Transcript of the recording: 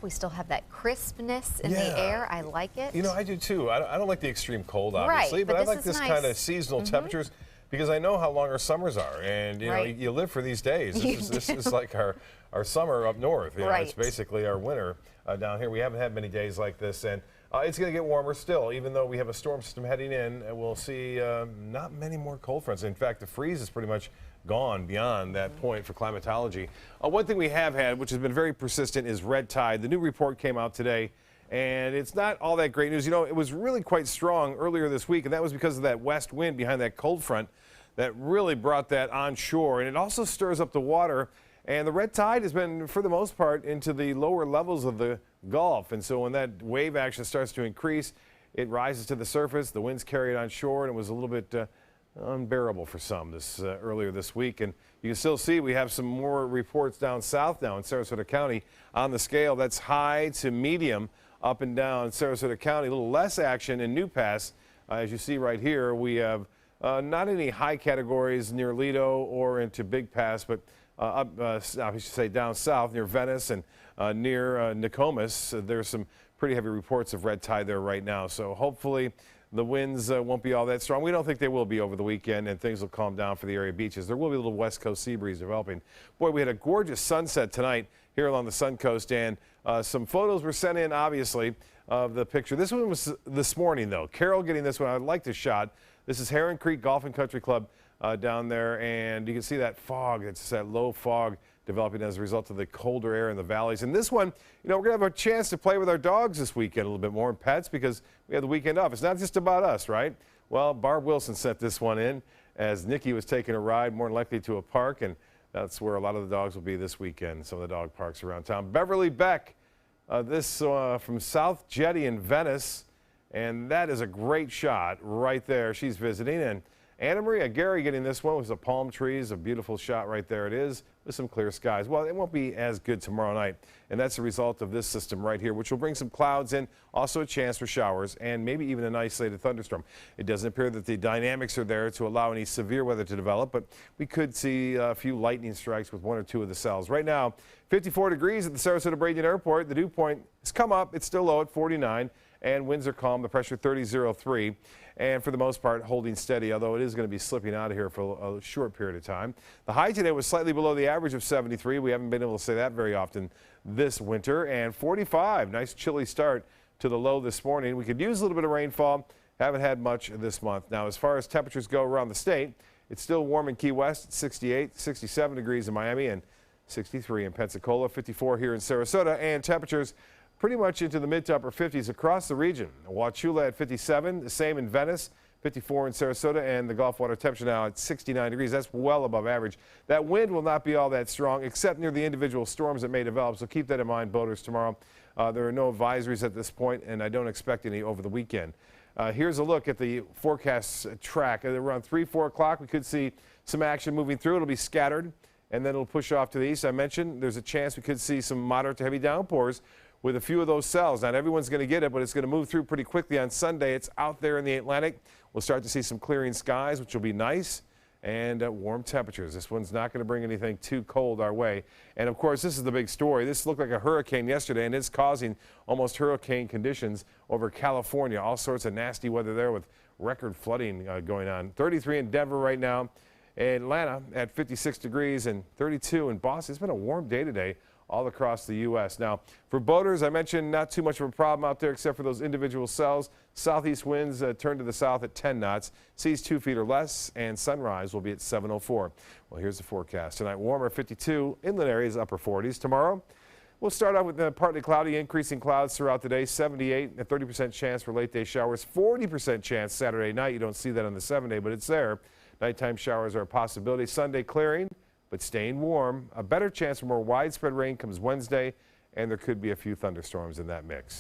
we still have that crispness in the air. I like it. You know, I do too. I don't like the extreme cold, obviously, Right, but I this like is this nice. kind of seasonal temperatures because I know how long our summers are, and you know, Right. you live for these days. This is like our summer up north. You know, Right. it's basically our winter down here. We haven't had many days like this, and it's going to get warmer still, even though we have a storm system heading in. And we'll see not many more cold fronts. In fact, the freeze is pretty much gone beyond that point for climatology. One thing we have had, which has been very persistent, is red tide. The new report came out today, and it's not all that great news. You know, it was really quite strong earlier this week, and that was because of that west wind behind that cold front that really brought that onshore, and it also stirs up the water. And the red tide has been, for the most part, into the lower levels of the Gulf. And so when that wave action starts to increase, it rises to the surface. The winds carry it on shore, and it was a little bit unbearable for some earlier this week. And you can still see we have some more reports down south now in Sarasota County on the scale. That's high to medium up and down Sarasota County. A little less action in New Pass. As you see right here, we have not any high categories near Lido or into Big Pass, but I should say down south near Venice and near Nokomis. There's some pretty heavy reports of red tide there right now. So hopefully the winds won't be all that strong. We don't think they will be over the weekend, and things will calm down for the area beaches. There will be a little west coast sea breeze developing. Boy, we had a gorgeous sunset tonight here along the Sun Coast, and some photos were sent in, obviously, of the picture. This one was this morning, though. Carol getting this one. I like this shot. This is Heron Creek Golf and Country Club down there, and you can see that fog. It's that low fog developing as a result of the colder air in the valleys. And this one, you know, we're going to have a chance to play with our dogs this weekend a little bit more, and pets, because we have the weekend off. It's not just about us, right? Well, Barb Wilson sent this one in as Nikki was taking a ride, more than likely to a park, and that's where a lot of the dogs will be this weekend, some of the dog parks around town. Beverly Beck, this from South Jetty in Venice, and that is a great shot right there. She's visiting, and Anna Maria Gary getting this one with the palm trees, a beautiful shot right there it is, with some clear skies. Well, it won't be as good tomorrow night, and that's a result of this system right here, which will bring some clouds in, also a chance for showers, and maybe even an isolated thunderstorm. It doesn't appear that the dynamics are there to allow any severe weather to develop, but we could see a few lightning strikes with one or two of the cells. Right now, 54 degrees at the Sarasota-Bradenton Airport. The dew point has come up. It's still low at 49, and winds are calm. The pressure 30.03. And for the most part holding steady, although it is going to be slipping out of here for a short period of time. The high today was slightly below the average of 73. We haven't been able to say that very often this winter. And 45, nice chilly start to the low this morning. We could use a little bit of rainfall. Haven't had much this month. Now, as far as temperatures go around the state, it's still warm in Key West, 68, 67 degrees in Miami, and 63 in Pensacola, 54 here in Sarasota, and temperatures pretty much into the mid to upper 50s across the region. Wauchula at 57, the same in Venice, 54 in Sarasota, and the Gulf water temperature now at 69 degrees. That's well above average. That wind will not be all that strong, except near the individual storms that may develop, so keep that in mind, boaters, tomorrow. There are no advisories at this point, and I don't expect any over the weekend. Here's a look at the forecast track. At around 3, 4 o'clock, we could see some action moving through. It'll be scattered, and then it'll push off to the east. I mentioned there's a chance we could see some moderate to heavy downpours with a few of those cells. Not everyone's going to get it, but it's going to move through pretty quickly on Sunday. It's out there in the Atlantic. We'll start to see some clearing skies, which will be nice, and warm temperatures. This one's not going to bring anything too cold our way. And, of course, this is the big story. This looked like a hurricane yesterday, and it's causing almost hurricane conditions over California. All sorts of nasty weather there with record flooding going on. 33 in Denver right now. Atlanta at 56 degrees and 32 in Boston. It's been a warm day today all across the U.S. Now, for boaters, I mentioned not too much of a problem out there except for those individual cells. Southeast winds turn to the south at 10 knots. Seas 2 feet or less, and sunrise will be at 7:04. Well, here's the forecast. Tonight, warmer 52, inland areas upper 40s. Tomorrow, we'll start out with partly cloudy, increasing clouds throughout the day. 78, a 30% chance for late day showers. 40% chance Saturday night. You don't see that on the 7-day, but it's there. Nighttime showers are a possibility. Sunday clearing, but staying warm. A better chance for more widespread rain comes Wednesday, and there could be a few thunderstorms in that mix.